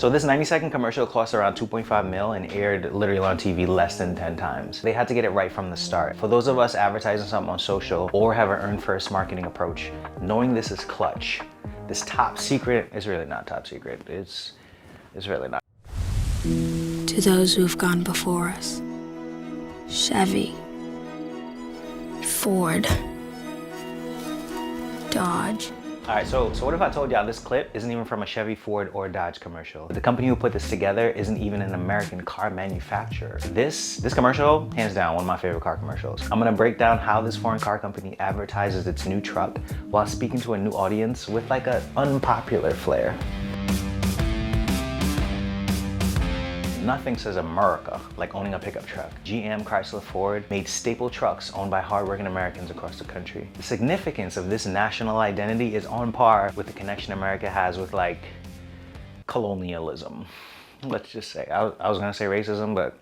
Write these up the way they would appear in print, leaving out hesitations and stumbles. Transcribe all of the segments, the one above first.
So this 90-second commercial cost around 2.5 mil and aired literally on TV less than 10 times. They had to get it right from the start. For those of us advertising something on social or have an earn first marketing approach, knowing this is clutch. This top secret is really not top secret. It's really not. To those who have gone before us, Chevy, Ford, Dodge. All right, so what if I told y'all this clip isn't even from a Chevy, Ford, or Dodge commercial? The company who put this together isn't even an American car manufacturer. This commercial, hands down, one of my favorite car commercials. I'm gonna break down how this foreign car company advertises its new truck while speaking to a new audience with like an unpopular flair. Nothing says America like owning a pickup truck. GM, Chrysler, Ford made staple trucks owned by hardworking Americans across the country. The significance of this national identity is on par with the connection America has with like colonialism. Let's just say, I was gonna say racism, but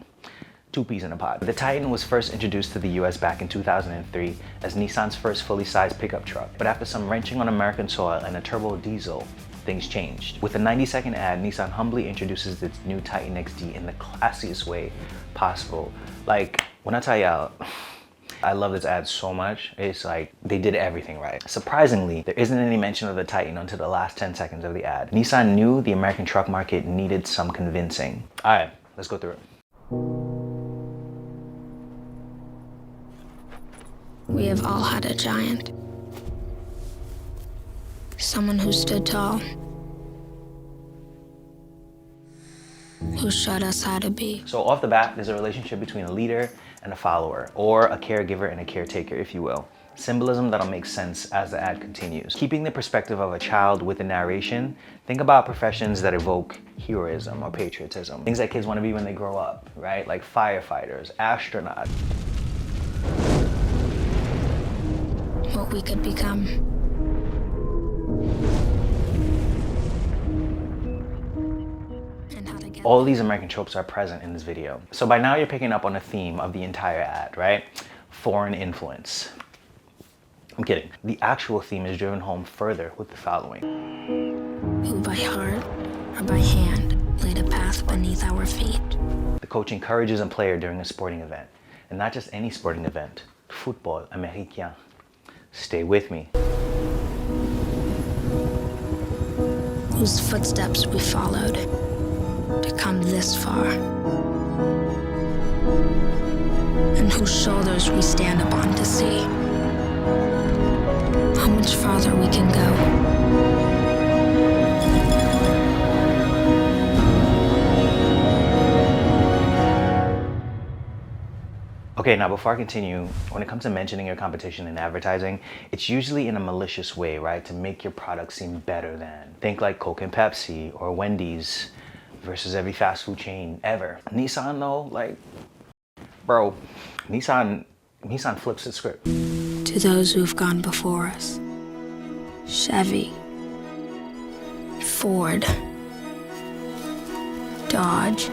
two peas in a pod. The Titan was first introduced to the US back in 2003 as Nissan's first fully sized pickup truck. But after some wrenching on American soil and a turbo diesel, things changed. With a 90-second ad, Nissan humbly introduces its new Titan XD in the classiest way possible. Like, when I tell y'all, I love this ad so much, it's like they did everything right. Surprisingly, there isn't any mention of the Titan until the last 10 seconds of the ad. Nissan knew the American truck market needed some convincing. All right, let's go through it. We have all had a giant. Someone who stood tall, who showed us how to be. So off the bat, there's a relationship between a leader and a follower, or a caregiver and a caretaker, if you will. Symbolism that'll make sense as the ad continues. Keeping the perspective of a child with the narration, think about professions that evoke heroism or patriotism. Things that kids want to be when they grow up, right? Like firefighters, astronauts. What we could become. All these American tropes are present in this video. So by now you're picking up on the theme of the entire ad, right? Foreign influence. I'm kidding. The actual theme is driven home further with the following. Who by heart or by hand laid a path beneath our feet. The coach encourages a player during a sporting event. And not just any sporting event. Football américain. Stay with me. Whose footsteps we followed to come this far, and whose shoulders we stand upon to see how much farther we can go. Okay, now before I continue, when it comes to mentioning your competition in advertising, it's usually in a malicious way, right? To make your product seem better than. Think like Coke and Pepsi or Wendy's versus every fast food chain ever. Nissan though, like, bro, Nissan flips the script. To those who have gone before us, Chevy, Ford, Dodge.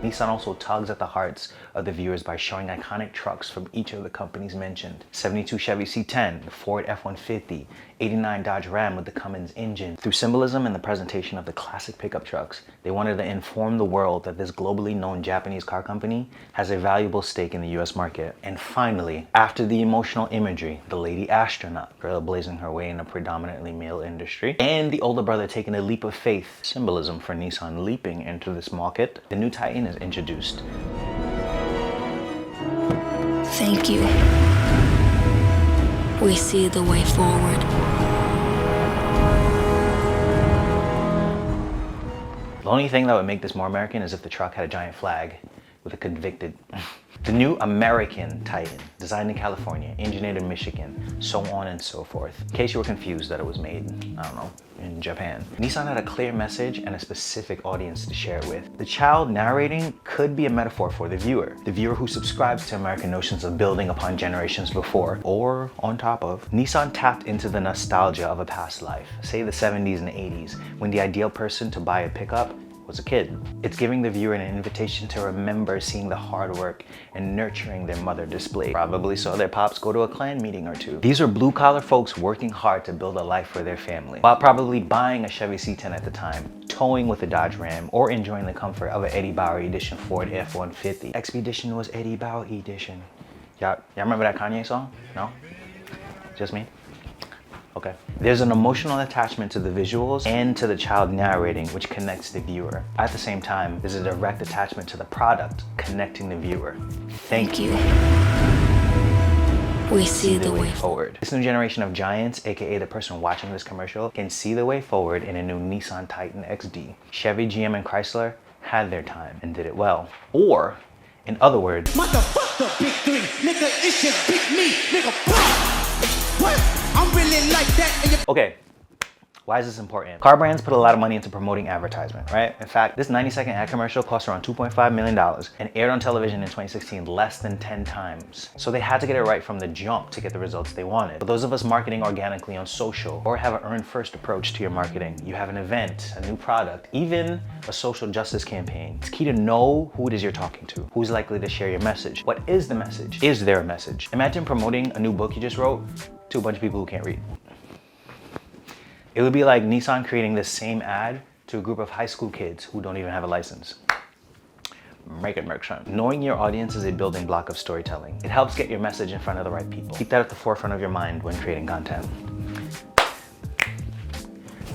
Nissan also tugs at the hearts of the viewers by showing iconic trucks from each of the companies mentioned. 72 Chevy C10, the Ford F-150, 89 Dodge Ram with the Cummins engine. Through symbolism and the presentation of the classic pickup trucks, they wanted to inform the world that this globally known Japanese car company has a valuable stake in the US market. And finally, after the emotional imagery, the lady astronaut, trailblazing her way in a predominantly male industry, and the older brother taking a leap of faith, symbolism for Nissan leaping into this market, the new Titan is introduced. Thank you. We see the way forward. The only thing that would make this more American is if the truck had a giant flag with a convicted. The new American Titan, designed in California, engineered in Michigan, so on and so forth. In case you were confused that it was made, I don't know, in Japan. Nissan had a clear message and a specific audience to share it with. The child narrating could be a metaphor for the viewer who subscribes to American notions of building upon generations before, or on top of. Nissan tapped into the nostalgia of a past life, say the 70s and 80s, when the ideal person to buy a pickup was a kid. It's giving the viewer an invitation to remember seeing the hard work and nurturing their mother displayed. Probably saw their pops go to a clan meeting or two. These are blue-collar folks working hard to build a life for their family, while probably buying a Chevy C10 at the time, towing with a Dodge Ram, or enjoying the comfort of an Eddie Bauer edition Ford F-150. Expedition was Eddie Bauer edition. Y'all remember that Kanye song? No? Just me? Okay. There's an emotional attachment to the visuals and to the child narrating, which connects the viewer. At the same time, there's a direct attachment to the product, connecting the viewer. Thank you. We see the way forward. This new generation of giants, aka the person watching this commercial, can see the way forward in a new Nissan Titan XD. Chevy, GM, and Chrysler had their time and did it well. Or, in other words, motherfucker, big three, nigga, it should beat me, nigga. What? I'm really like that. Okay, why is this important? Car brands put a lot of money into promoting advertisement, right? In fact, this 90-second ad commercial cost around $2.5 million and aired on television in 2016 less than 10 times. So they had to get it right from the jump to get the results they wanted. For those of us marketing organically on social or have an earn first approach to your marketing, you have an event, a new product, even a social justice campaign. It's key to know who it is you're talking to, who's likely to share your message. What is the message? Is there a message? Imagine promoting a new book you just wrote to a bunch of people who can't read. It would be like Nissan creating this same ad to a group of high school kids who don't even have a license. Make it make sense. Knowing your audience is a building block of storytelling. It helps get your message in front of the right people. Keep that at the forefront of your mind when creating content.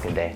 Good day.